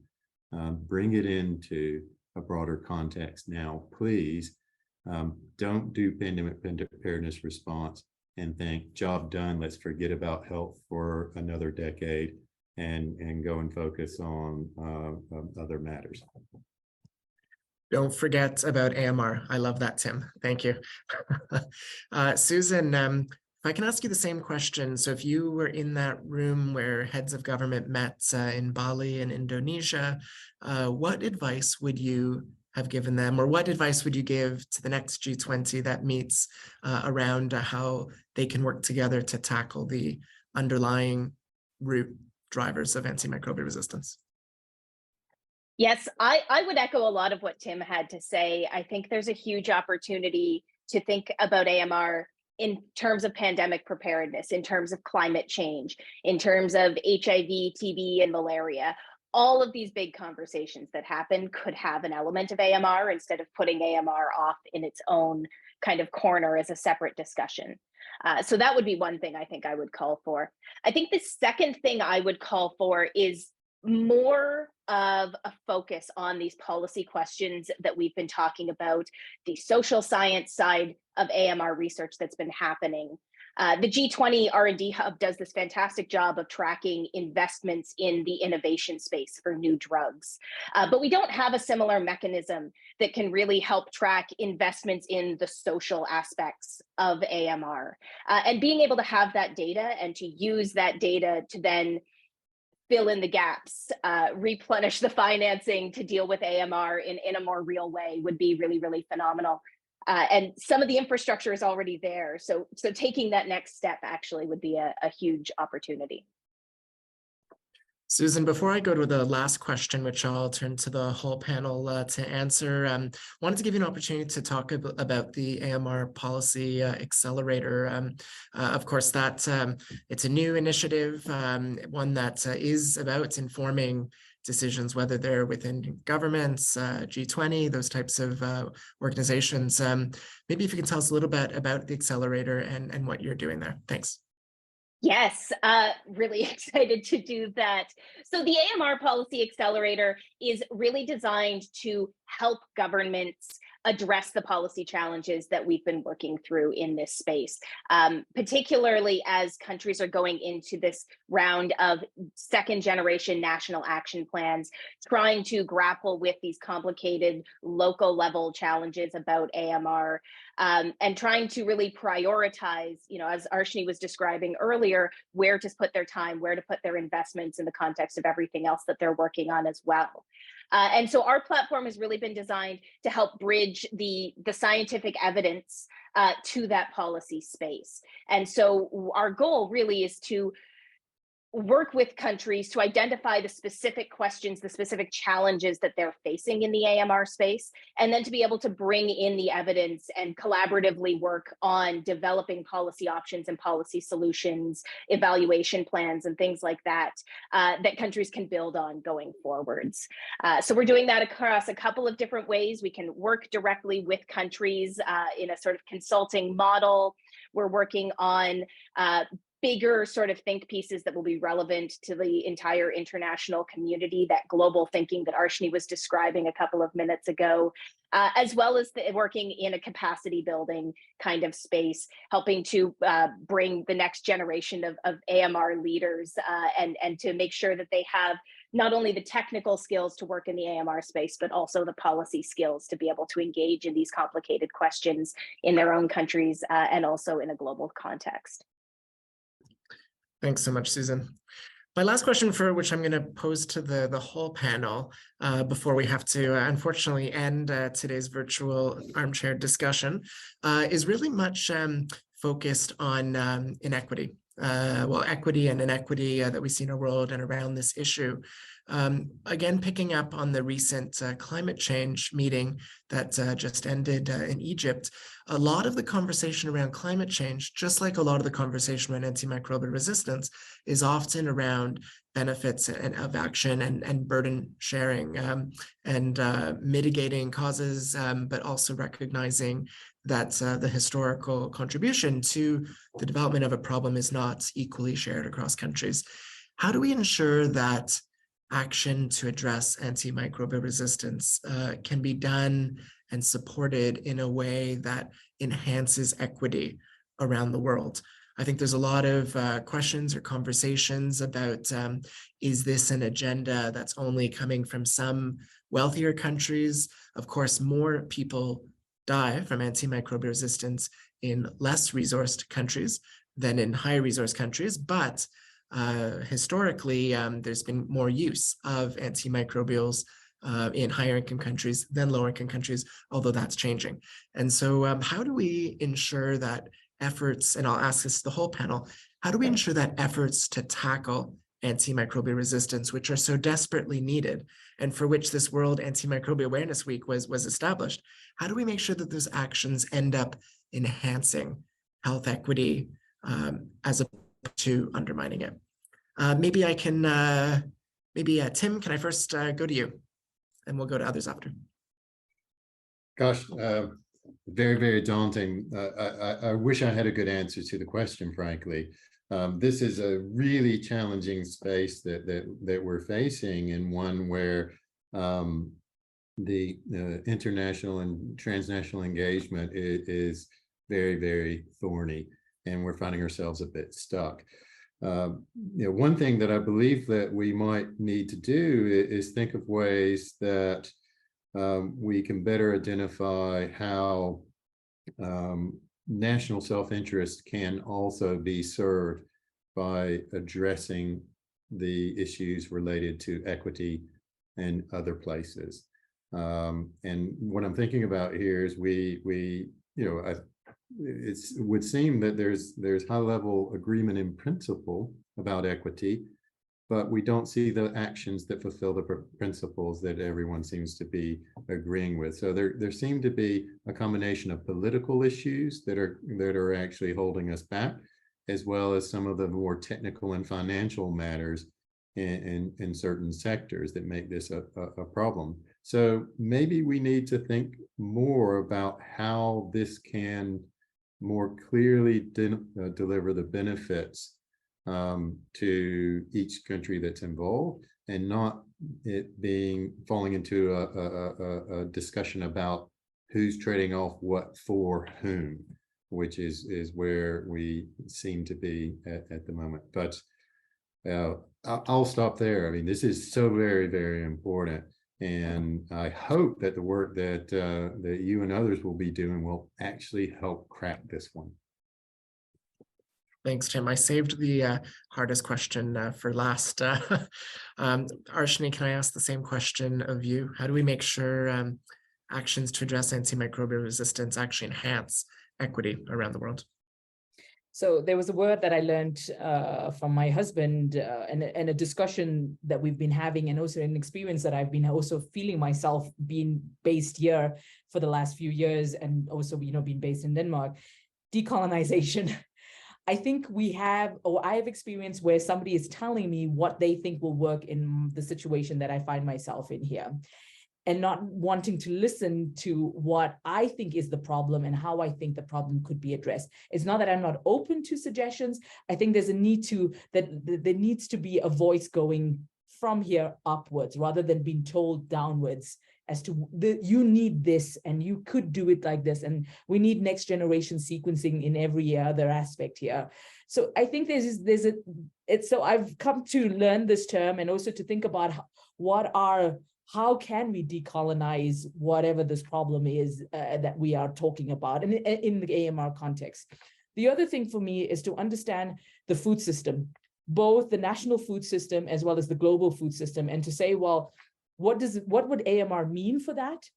Speaker 3: Bring it into a broader context now, please. Don't do pandemic preparedness response and think, job done, let's forget about health for another decade and go and focus on other matters.
Speaker 1: Don't forget about AMR. I love that, Tim. Thank you. Susan, if I can ask you the same question. So if you were in that room where heads of government met in Bali and Indonesia, what advice would you have given them, or what advice would you give to the next G20 that meets around how they can work together to tackle the underlying root drivers of antimicrobial resistance?
Speaker 2: Yes, I would echo a lot of what Tim had to say. I think there's a huge opportunity to think about AMR in terms of pandemic preparedness, in terms of climate change, in terms of HIV, TB, and malaria. All of these big conversations that happen could have an element of AMR instead of putting AMR off in its own kind of corner as a separate discussion. So that would be one thing I think I would call for. I think the second thing I would call for is more of a focus on these policy questions that we've been talking about, the social science side of AMR research that's been happening. The G20 R&D Hub does this fantastic job of tracking investments in the innovation space for new drugs. But we don't have a similar mechanism that can really help track investments in the social aspects of AMR. And being able to have that data and to use that data to then fill in the gaps, replenish the financing to deal with AMR in a more real way would be really, really phenomenal. And some of the infrastructure is already there. So taking that next step actually would be a huge opportunity.
Speaker 1: Susan, before I go to the last question, which I'll turn to the whole panel to answer, wanted to give you an opportunity to talk about the AMR Policy Accelerator. Of course, that it's a new initiative, one that is about informing decisions, whether they're within governments, G20, those types of organizations. Maybe if you can tell us a little bit about the accelerator and what you're doing there. Thanks.
Speaker 2: Yes, really excited to do that. So the AMR Policy Accelerator is really designed to help governments address the policy challenges that we've been working through in this space, particularly as countries are going into this round of second generation national action plans, trying to grapple with these complicated local level challenges about AMR, and trying to really prioritize, as Arshni was describing earlier, where to put their time, where to put their investments in the context of everything else that they're working on as well. And so our platform has really been designed to help bridge the scientific evidence to that policy space. And so our goal really is to work with countries to identify the specific questions, the specific challenges that they're facing in the AMR space, and then to be able to bring in the evidence and collaboratively work on developing policy options and policy solutions, evaluation plans, and things like that, that countries can build on going forwards. So we're doing that across a couple of different ways. We can work directly with countries in a sort of consulting model. We're working on bigger sort of think pieces that will be relevant to the entire international community, that global thinking that Arshni was describing a couple of minutes ago, as well as working in a capacity building kind of space, helping to bring the next generation of AMR leaders and to make sure that they have not only the technical skills to work in the AMR space, but also the policy skills to be able to engage in these complicated questions in their own countries and also in a global context.
Speaker 1: Thanks so much, Susan. My last question, for which I'm going to pose to the whole panel before we have to unfortunately end today's virtual armchair discussion, is really much focused on inequity. Well, equity and inequity that we see in our world and around this issue. Again, picking up on the recent climate change meeting that just ended in Egypt, a lot of the conversation around climate change, just like a lot of the conversation around antimicrobial resistance, is often around benefits of action and burden sharing and mitigating causes, but also recognizing that the historical contribution to the development of a problem is not equally shared across countries. How do we ensure that action to address antimicrobial resistance can be done and supported in a way that enhances equity around the world? I think there's a lot of questions or conversations about, is this an agenda that's only coming from some wealthier countries? Of course, more people die from antimicrobial resistance in less resourced countries than in higher resource countries, but historically, there's been more use of antimicrobials in higher income countries than lower income countries, although that's changing. And so how do we ensure that efforts, and I'll ask this to the whole panel, how do we ensure that efforts to tackle antimicrobial resistance, which are so desperately needed, and for which this World Antimicrobial Awareness Week was established, how do we make sure that those actions end up enhancing health equity as opposed to undermining it? Maybe I can, Tim, can I first go to you? And we'll go to others after.
Speaker 3: Gosh, very, very daunting. I wish I had a good answer to the question, frankly. This is a really challenging space that we're facing, and one where the international and transnational engagement is very, very thorny, and we're finding ourselves a bit stuck. One thing that I believe that we might need to do is think of ways that we can better identify how national self-interest can also be served by addressing the issues related to equity and other places. And what I'm thinking about here is it would seem that there's high-level agreement in principle about equity, but we don't see the actions that fulfill the principles that everyone seems to be agreeing with. So there seem to be a combination of political issues that are actually holding us back, as well as some of the more technical and financial matters in certain sectors that make this a problem. So maybe we need to think more about how this can more clearly deliver the benefits to each country that's involved, and not it falling into a discussion about who's trading off what for whom, which is where we seem to be at the moment. But I'll stop there. I mean, this is so very, very important. And I hope that the work that you and others will be doing will actually help crack this one.
Speaker 1: Thanks, Tim. I saved the hardest question for last. Arshni, can I ask the same question of you? How do we make sure actions to address antimicrobial resistance actually enhance equity around the world?
Speaker 4: So there was a word that I learned from my husband and a discussion that we've been having, and also an experience that I've been also feeling myself being based here for the last few years, and also, being based in Denmark, decolonization. I think I have experienced where somebody is telling me what they think will work in the situation that I find myself in here, and not wanting to listen to what I think is the problem and how I think the problem could be addressed. It's not that I'm not open to suggestions. I think there's a need that there needs to be a voice going from here upwards rather than being told downwards as to you need this and you could do it like this, and we need next generation sequencing in every other aspect here. So I think so I've come to learn this term, and also to think about how can we decolonize whatever this problem is that we are talking about in the AMR context. The other thing for me is to understand the food system, both the national food system as well as the global food system, and to say, well, what would AMR mean for that?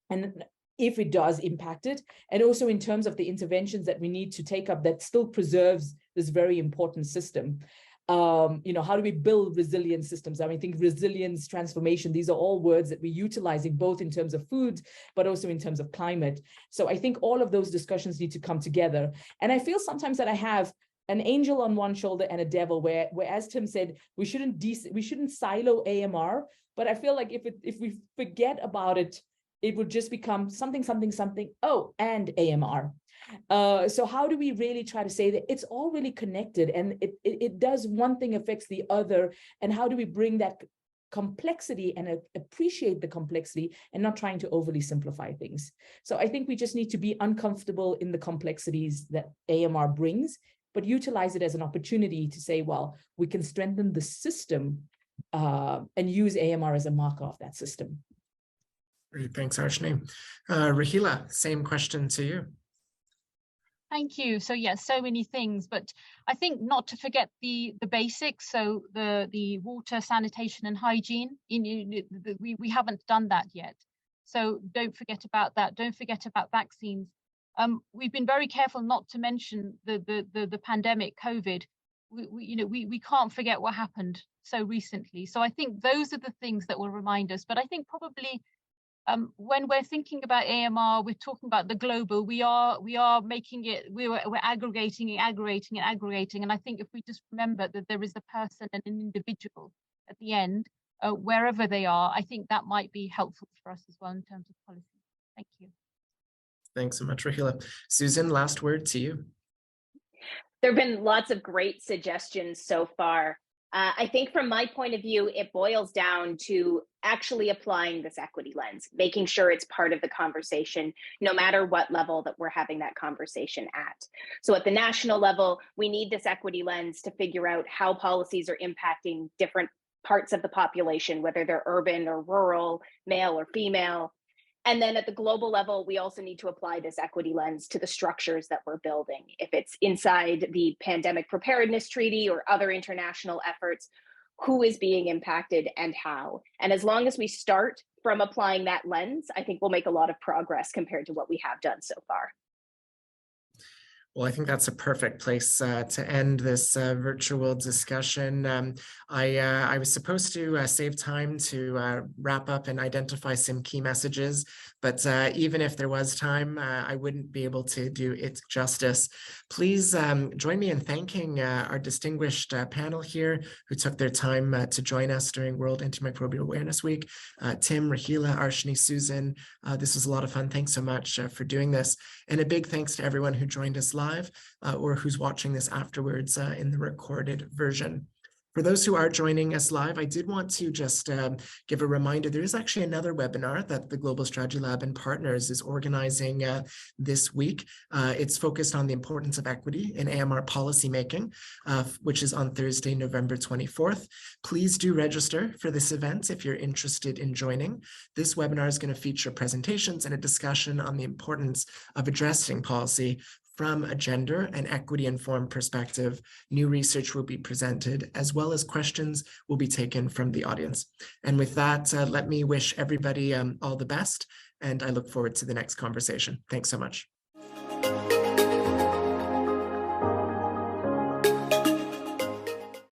Speaker 4: And if it does impact it, and also in terms of the interventions that we need to take up that still preserves this very important system. How do we build resilient systems? I think resilience, transformation, these are all words that we're utilizing both in terms of food, but also in terms of climate. So I think all of those discussions need to come together. And I feel sometimes that I have an angel on one shoulder and a devil, where as Tim said, we shouldn't silo AMR, but I feel like if we forget about it, it would just become something, and AMR. So how do we really try to say that it's all really connected, and it does one thing affects the other, and how do we bring that complexity and appreciate the complexity and not trying to overly simplify things? So I think we just need to be uncomfortable in the complexities that AMR brings, but utilize it as an opportunity to say, well, we can strengthen the system and use AMR as a marker of that system.
Speaker 1: Great, thanks, Arshni. Rahila, same question to you.
Speaker 5: Thank you. So yes, so many things, but I think not to forget the basics. So the water, sanitation, and hygiene. We haven't done that yet. So don't forget about that. Don't forget about vaccines. We've been very careful not to mention the pandemic, COVID. We can't forget what happened so recently. So I think those are the things that will remind us. But I think probably when we're thinking about AMR, we're talking about the global. We are making it. We're aggregating. And I think if we just remember that there is a person and an individual at the end, wherever they are, I think that might be helpful for us as well in terms of policy. Thank you.
Speaker 1: Thanks so much, Rahila. Susan, last word to you.
Speaker 2: There have been lots of great suggestions so far. I think from my point of view, it boils down to actually applying this equity lens, making sure it's part of the conversation, no matter what level that we're having that conversation at. So at the national level, we need this equity lens to figure out how policies are impacting different parts of the population, whether they're urban or rural, male or female. And then at the global level, we also need to apply this equity lens to the structures that we're building. If it's inside the Pandemic Preparedness Treaty or other international efforts, who is being impacted and how? And as long as we start from applying that lens, I think we'll make a lot of progress compared to what we have done so far.
Speaker 1: Well, I think that's a perfect place to end this virtual discussion. I was supposed to save time to wrap up and identify some key messages, but even if there was time, I wouldn't be able to do it justice. Please join me in thanking our distinguished panel here who took their time to join us during World Antimicrobial Awareness Week. Tim, Rahila, Arshni, Susan, this was a lot of fun. Thanks so much for doing this. And a big thanks to everyone who joined us live or who's watching this afterwards in the recorded version. For those who are joining us live, I did want to just give a reminder, there is actually another webinar that the Global Strategy Lab and Partners is organizing this week. It's focused on the importance of equity in AMR policymaking, which is on Thursday, November 24th. Please do register for this event if you're interested in joining. This webinar is going to feature presentations and a discussion on the importance of addressing policy from a gender and equity-informed perspective. New research will be presented, as well as questions will be taken from the audience. And with that, let me wish everybody all the best, and I look forward to the next conversation. Thanks so much.